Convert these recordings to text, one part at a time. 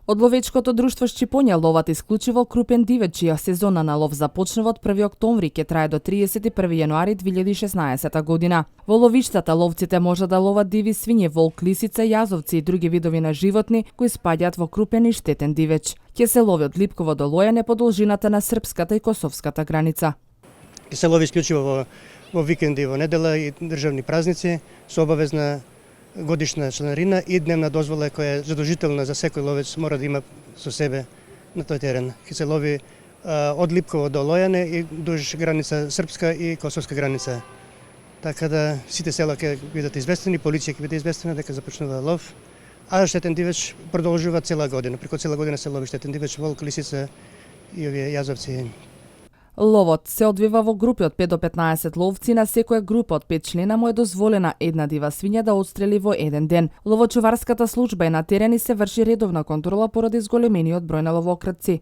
Од ловечкото друштво Шчипоња ловат исклучиво крупен дивеч, чија сезона на лов започнува од 1 октомври ќе трае до 31 јануари 2016 година. Во ловиштата ловците може да ловат диви свиње, волк, лисица, јазовци и други видови на животни кои спаѓаат во крупен и штетен дивеч. Ќе се лови од Липково до Лојане по должината на српската и косовската граница. Ќе се лови исклучиво во викенди, во недела и државни празници со обавезна годишна членарина и дневна дозвола која е задолжителна за секој ловец, мора да има со себе на тој терен. Ќе се лови од Липково до Лојане и дуж граница српска и косовска граница. Така да сите села ќе бидат известени, полиција ќе биде известена дека започнува лов, а штетен дивеч продолжува цела година. Преку цела година се лови штетен дивеч, волк, лисица и овие јазовци. Ловот се одвива во групи од 5 до 15 ловци, на секоја група од 5 члена му е дозволена една дива свиња да отстрели во еден ден. Ловочуварската служба е на терен и се врши редовна контрола поради зголемениот број на ловократци.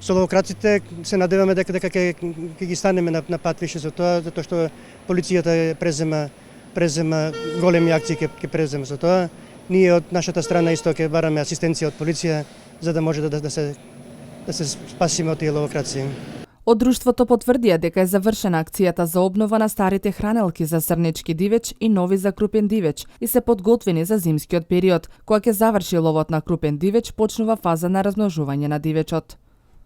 Со ловократците се надеваме дека ќе ги станеме на пат више за тоа, затоа што полицијата презема големи акции, ќе презема за тоа. Ние од нашата страна исто ќе бараме асистенција од полиција за да може да се спасиме од тие ловократци. Од друштвото потврдија дека е завршена акцијата за обнова на старите хранелки за срнечки дивеч и нови за крупен дивеч и се подготвени за зимскиот период. Кога ќе заврши ловот на крупен дивеч, почнува фаза на размножување на дивечот.